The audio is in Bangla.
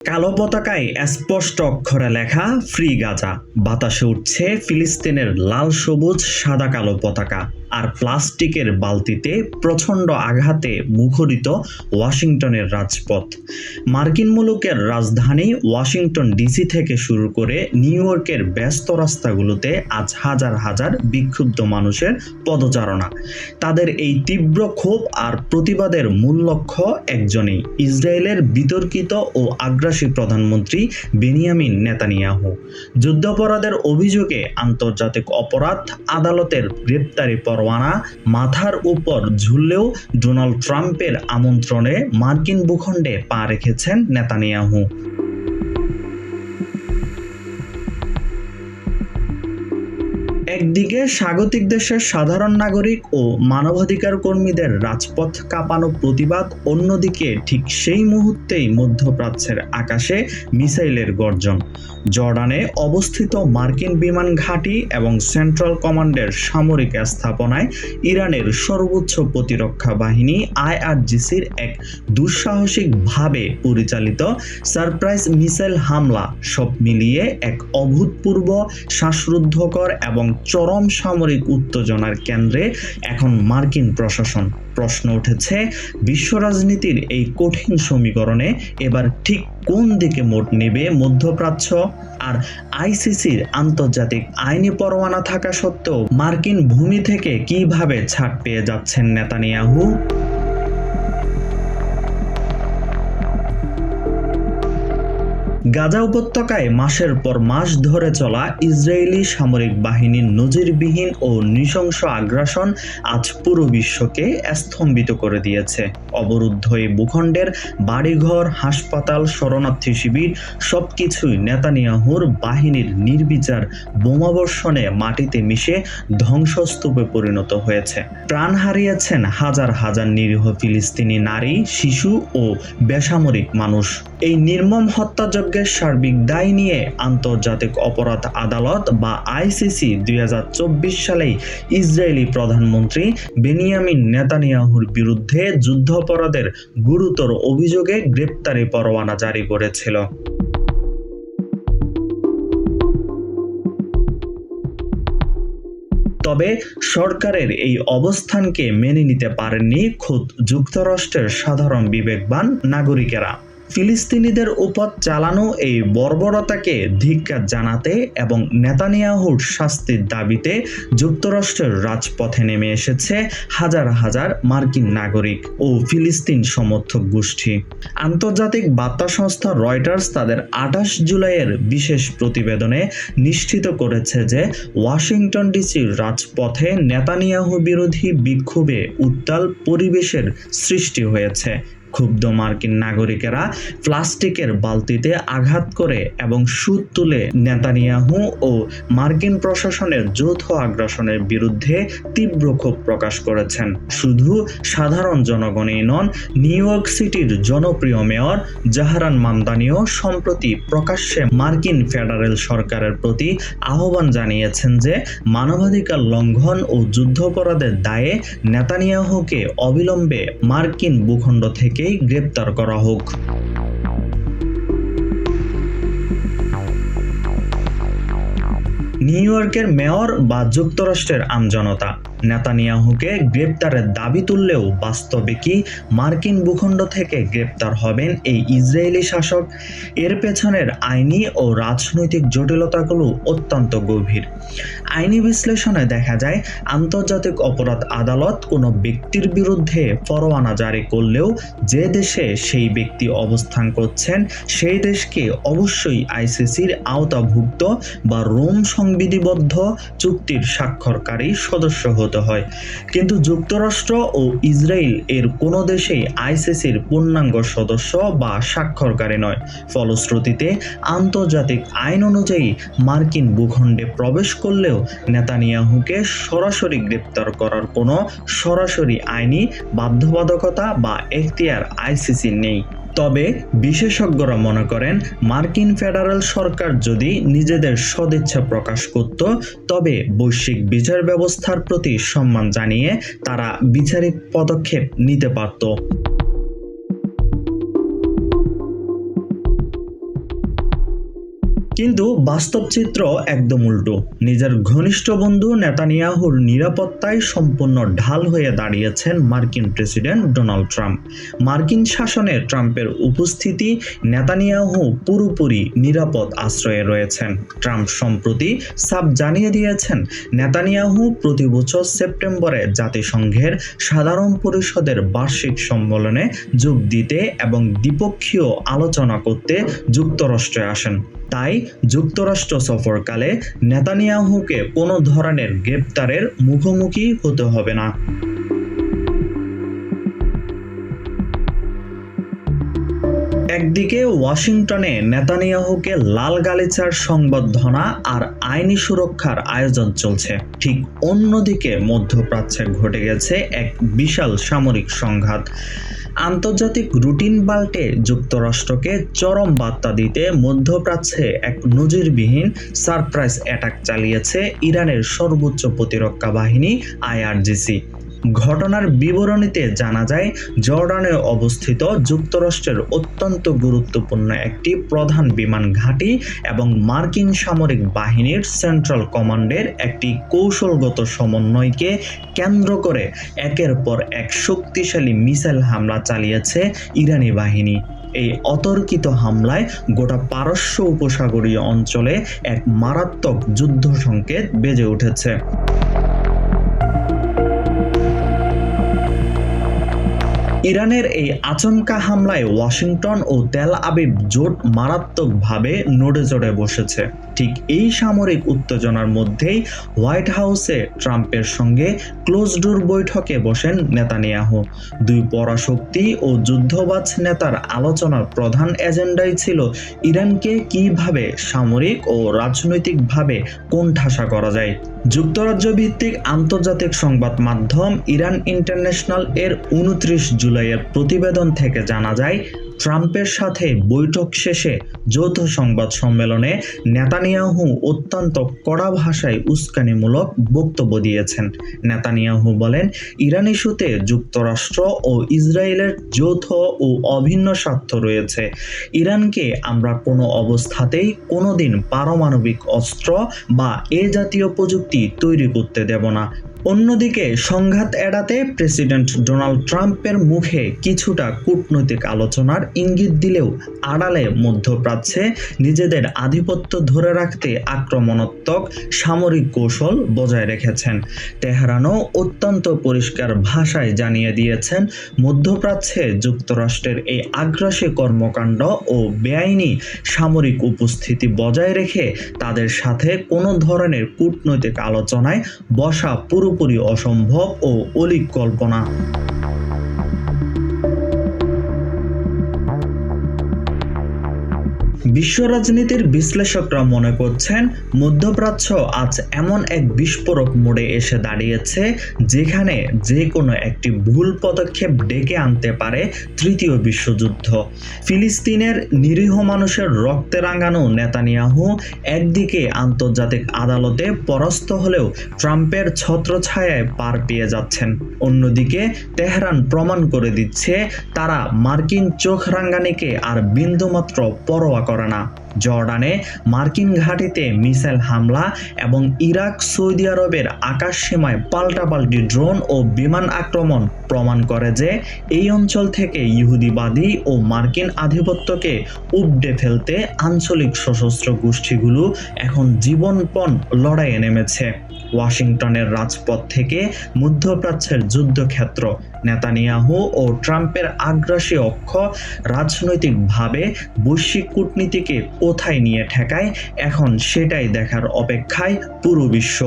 কালো পতাকায় স্পষ্ট অক্ষরে লেখা ফ্রি গাজা। বাতাসে উঠছে ফিলিস্তিনের লাল সবুজ সাদা কালো পতাকা, আর প্লাস্টিকের বালতিতে প্রচণ্ড আঘাতে মুখরিত ওয়াশিংটনের রাজপথ। মার্কিন মুলুকের রাজধানী ওয়াশিংটন ডিসি থেকে শুরু করে নিউ ইয়র্কের ব্যস্ত রাস্তাগুলোতে আজ হাজার হাজার বিক্ষুব্ধ মানুষের পদচারণা। তাদের এই তীব্র ক্ষোভ আর প্রতিবাদের মূল লক্ষ্য একজনই, ইসরায়েলের বিতর্কিত ও আগ্রাসী প্রধানমন্ত্রী বেনিয়ামিন নেতানিয়াহু। যুদ্ধাপরাধের অভিযোগে আন্তর্জাতিক অপরাধ আদালতের গ্রেপ্তারি পরোয়ানা মাথার উপর ঝুললেও ডোনাল্ড ট্রাম্পের আমন্ত্রণে মার্কিন ভূখণ্ডে পা রেখেছেন নেতানিয়াহু। একদিকে স্বাগতিক দেশের সাধারণ নাগরিক ও মানবাধিকার কর্মীদের রাজপথ কাঁপানো প্রতিবাদ, অন্যদিকে ঠিক সেই মুহূর্তেই মধ্যপ্রাচ্যের আকাশে মিসাইলের গর্জন। জর্ডানে অবস্থিত মার্কিন বিমান ঘাঁটি এবং সেন্ট্রাল কমান্ডের সামরিক স্থাপনায় ইরানের সর্বোচ্চ প্রতিরক্ষা বাহিনী IRGCর এক দুঃসাহসিকভাবে পরিচালিত সারপ্রাইজ মিসাইল হামলা, সব মিলিয়ে এক অভূতপূর্ব, শ্বাসরুদ্ধকর এবং চরম সামরিক উত্তেজনার কেন্দ্রে এখন মার্কিন প্রশাসন। প্রশ্ন উঠেছে, বিশ্ব রাজনীতির এই কঠিন সমীকরণে এবার ঠিক কোন দিকে মোড় নেবে মধ্যপ্রাচ্য? আর ICCর আন্তর্জাতিক আইনি পরোয়ানা থাকা সত্ত্বেও মার্কিন ভূমি থেকে কিভাবে ছাড় পেয়ে যাচ্ছেন নেতানিয়াহু? গাজা উপত্যকায় মাসের পর মাস ধরে চলা ইসরায়েলি সামরিক বাহিনীর নজিরবিহীন ও নৃশংস আগ্রাসন আজ পুরো বিশ্বকে স্তম্ভিত করে দিয়েছে। অবরুদ্ধ এই ভূখণ্ডের বাড়িঘর, হাসপাতাল, শরণার্থী শিবির সবকিছুই নেতানিয়াহুর বাহিনীর নির্বিচার বোমাবর্ষণে মাটিতে মিশে ধ্বংসস্তূপে পরিণত হয়েছে। প্রাণ হারিয়েছেন হাজার হাজার নিরীহ ফিলিস্তিনি নারী, শিশু ও বেসামরিক মানুষ। এই নির্মম হত্যাযজ্ঞের সার্বিক দায় নিয়ে আন্তর্জাতিক অপরাধ আদালত বা ICC 2024 সালেই ইসরায়েলি প্রধানমন্ত্রী বেনিয়ামিন নেতানিয়াহুর বিরুদ্ধে যুদ্ধাপরাধের গুরুতর অভিযোগে গ্রেপ্তারি পরোয়ানা জারি করেছিল। তবে সরকারের এই অবস্থানকে মেনে নিতে পারেননি খোদ যুক্তরাষ্ট্রের সাধারণ বিবেকবান নাগরিকেরা। ফিলিস্তিনিদের উপর চালানো এই বর্বরতাকে ধিক্কার জানাতে এবং নেতানিয়াহুর শাস্তির দাবিতে যুক্তরাষ্ট্রের রাজপথে নেমে এসেছে হাজার হাজার মার্কিন নাগরিক ও ফিলিস্তিন সমর্থক গোষ্ঠী। আন্তর্জাতিক বার্তা সংস্থা রয়টার্স তাদের 28 জুলাইয়ের বিশেষ প্রতিবেদনে নিশ্চিত করেছে যে ওয়াশিংটন ডিসির রাজপথে নেতানিয়াহু বিরোধী বিক্ষোভে উত্তাল পরিবেশের সৃষ্টি হয়েছে। ক্ষুব্ধ মার্কিন নাগরিকেরা প্লাস্টিকের বালতিতে আঘাত করে এবং সুর তুলে নেতানিয়াহু ও মার্কিন প্রশাসনের যৌথ আগ্রাসনের বিরুদ্ধে তীব্র ক্ষোভ প্রকাশ করেছেন। শুধু সাধারণ জনগণই নন, নিউ ইয়র্ক সিটির জনপ্রিয় মেয়র জাহরান মামদানিও সম্প্রতি প্রকাশ্যে মার্কিন ফেডারেল সরকারের প্রতি আহ্বান জানিয়েছেন যে মানবাধিকার লঙ্ঘন ও যুদ্ধাপরাধের দায়ে নেতানিয়াহুকে অবিলম্বে মার্কিন ভূখণ্ড থেকে গ্রেপ্তার করা হোক। নিউ ইয়র্কের মেয়র বা যুক্তরাষ্ট্রের আমজনতা নেতানিয়াহুকে গ্রেপ্তারের দাবি তুললেও বাস্তবে কি মার্কিন ভূখণ্ড থেকে গ্রেপ্তার হবেন এই ইসরায়েলি শাসক? এর পেছনের আইনি ও রাজনৈতিক জটিলতাগুলো অত্যন্ত গভীর। আইনি বিশ্লেষণে দেখা যায়, আন্তর্জাতিক অপরাধ আদালত কোনো ব্যক্তির বিরুদ্ধে পরোয়ানা জারি করলেও যে দেশে সেই ব্যক্তি অবস্থান করছেন সেই দেশকে অবশ্যই ICCর আওতাভুক্ত বা রোম সংবিধিবদ্ধ চুক্তির স্বাক্ষরকারী সদস্য হতে হয়। কিন্তু যুক্তরাষ্ট্র ও ইসরায়েল এর কোনো দেশেই ICCর পূর্ণাঙ্গ সদস্য বা স্বাক্ষরকারী নয়। ফলশ্রুতিতে আন্তর্জাতিক আইন অনুযায়ী মার্কিন ভূখণ্ডে প্রবেশ করলেও নেতানিয়াহুকে সরাসরি গ্রেপ্তার করার কোনো সরাসরি আইনি বাধ্যবাধকতা বা এখতিয়ার ICCর নেই। তবে বিশেষজ্ঞরা মনে করেন, মার্কিন ফেডারেল সরকার যদি নিজেদের সদিচ্ছা প্রকাশ করত, তবে বৈশ্বিক বিচার ব্যবস্থার প্রতি সম্মান জানিয়ে তারা বিচারিক পদক্ষেপ নিতে পারত। কিন্তু বাস্তব চিত্র একদম উল্টো। নিজের ঘনিষ্ঠ বন্ধু নেতানিয়াহুর নিরাপত্তায় সম্পূর্ণ ঢাল হয়ে দাঁড়িয়েছেন মার্কিন প্রেসিডেন্ট ডোনাল্ড ট্রাম্প। মার্কিন শাসনে ট্রাম্পের উপস্থিতি নেতানিয়াহু পুরোপুরি নিরাপদ আশ্রয়ে রয়েছেন। ট্রাম্প সম্প্রতি সাফ জানিয়ে দিয়েছেন, নেতানিয়াহু প্রতি বছর সেপ্টেম্বরে জাতিসংঘের সাধারণ পরিষদের বার্ষিক সম্মেলনে যোগ দিতে এবং দ্বিপক্ষীয় আলোচনা করতে যুক্তরাষ্ট্রে আসেন। তাই যুক্তরাষ্ট্র সফরকালে নেতানিয়াহুকে কোনো ধরনের গ্রেপ্তারের মুখোমুখি হতে হবে না। একদিকে ওয়াশিংটনে নেতানিয়াহুকে লাল গালিচার সংবর্ধনা আর আইনি সুরক্ষার আয়োজন চলছে, ঠিক অন্যদিকে মধ্যপ্রাচ্যে ঘটে গেছে এক বিশাল সামরিক সংঘাত। আন্তর্জাতিক রুটিন পাল্টে যুক্তরাষ্ট্রকে চরম বার্তা দিতে মধ্যপ্রাচ্যে এক নজিরবিহীন সারপ্রাইজ অ্যাটাক চালিয়েছে ইরানের সর্বোচ্চ প্রতিরক্ষা বাহিনী IRGC। ঘটনার বিবরণীতে জানা যায়, জর্ডানে অবস্থিত যুক্তরাষ্ট্রের অত্যন্ত গুরুত্বপূর্ণ একটি প্রধান বিমান ঘাঁটি এবং মার্কিন সামরিক বাহিনীর সেন্ট্রাল কমান্ডের একটি কৌশলগত সমন্বয়কে কেন্দ্র করে একের পর এক শক্তিশালী মিসাইল হামলা চালিয়েছে ইরানি বাহিনী। এই অতর্কিত হামলায় গোটা পারস্য উপসাগরীয় অঞ্চলে এক মারাত্মক যুদ্ধ সংকেত বেজে উঠেছে। ইরানের এই আচমকা হামলায় ওয়াশিংটন ও তেল আবিব জোট মারাত্মকভাবে নড়েচড়ে বসেছে। ঠিক এই সামরিক উত্তেজনার মধ্যেই হোয়াইট হাউসে ট্রাম্পের সঙ্গে ক্লোজ ডোর বৈঠকে বসেন নেতানিয়াহু। দুই পরাশক্তি ও যুদ্ধবাজ নেতার আলোচনার প্রধান এজেন্ডাই ছিল ইরানকে কিভাবে সামরিক ও রাজনৈতিকভাবে কোণঠাসা করা যায়। যুক্তরাজ্য ভিত্তিক আন্তর্জাতিক সংবাদ মাধ্যম ইরান ইন্টারন্যাশনাল এর 29 জুলাইয়ের প্রতিবেদন থেকে জানা যায়, ট্রাম্পের সাথে বৈঠক শেষে যৌথ সংবাদ সম্মেলনে নেতানিয়াহু অত্যন্ত কড়া ভাষায় উস্কানিমূলক বক্তব্য দিয়েছেন। নেতানিয়াহু বলেন, ইরান ইস্যুতে যুক্তরাষ্ট্র ও ইসরায়েলের যৌথ ও অভিন্ন স্বার্থ রয়েছে। ইরানকে আমরা কোনো অবস্থাতেই কোনোদিন পারমাণবিক অস্ত্র বা এ জাতীয় প্রযুক্তি তৈরি করতে দেব না। অন্যদিকে সংঘাত এড়াতে প্রেসিডেন্ট ডোনাল্ড ট্রাম্পের মুখে কিছুটা কূটনৈতিক আলোচনার ইঙ্গিত দিলেও আড়ালে মধ্যপ্রাচ্যে নিজেদের আধিপত্য ধরে রাখতে আক্রমণাত্মক সামরিক কৌশল বজায় রেখেছেন। তেহরানও অত্যন্ত পরিষ্কার ভাষায় জানিয়ে দিয়েছেন, মধ্যপ্রাচ্যে যুক্তরাষ্ট্রের এই আগ্রাসী কর্মকাণ্ড ও বেআইনি সামরিক উপস্থিতি বজায় রেখে তাদের সাথে কোনো ধরনের কূটনৈতিক আলোচনায় বসা পুরোপুরি অসম্ভব ও অলীক কল্পনা। বিশ্ব রাজনীতির বিশ্লেষকরা মনে করছেন, মধ্যপ্রাচ্য আজ এমন এক বিস্ফোরক মোড়ে এসে দাঁড়িয়েছে যেখানে যে কোনো একটি ভুল পদক্ষেপ ডেকে আনতে পারে তৃতীয় বিশ্বযুদ্ধ। ফিলিস্তিনের নিরীহ মানুষের রক্তে রাঙানো নেতানিয়াহু একদিকে আন্তর্জাতিক আদালতে পরাস্ত হলেও ট্রাম্পের ছত্রছায়ায় পার পেয়ে যাচ্ছেন, অন্যদিকে তেহরান প্রমাণ করে দিচ্ছে তারা মার্কিন চোখ রাঙানিকে আর বিন্দুমাত্র পরোয়া করে না। জর্ডানে মার্কিন ঘাঁটিতে মিসাইল হামলা এবং ইরাক সৌদি আরবের আকাশ সীমায় পাল্টাপাল্টি ড্রোন ও বিমান আক্রমণ প্রমাণ করে যে এই অঞ্চল থেকে ইহুদিবাদী ও মার্কিন আধিপত্যকে উপড়ে ফেলতে আঞ্চলিক সশস্ত্র গোষ্ঠীগুলো এখন জীবনপণ লড়াইয়ে নেমেছে। ওয়াশিংটনের রাজপথ থেকে মধ্যপ্রাচ্যের যুদ্ধক্ষেত্র, নেতানিয়াহু ও ট্রাম্পের আগ্রাসী অক্ষ রাজনৈতিকভাবে বৈশ্বিক কূটনীতিকে কোথায় নিয়ে ঠেকায়, এখন সেটাই দেখার অপেক্ষায় পুরো বিশ্ব।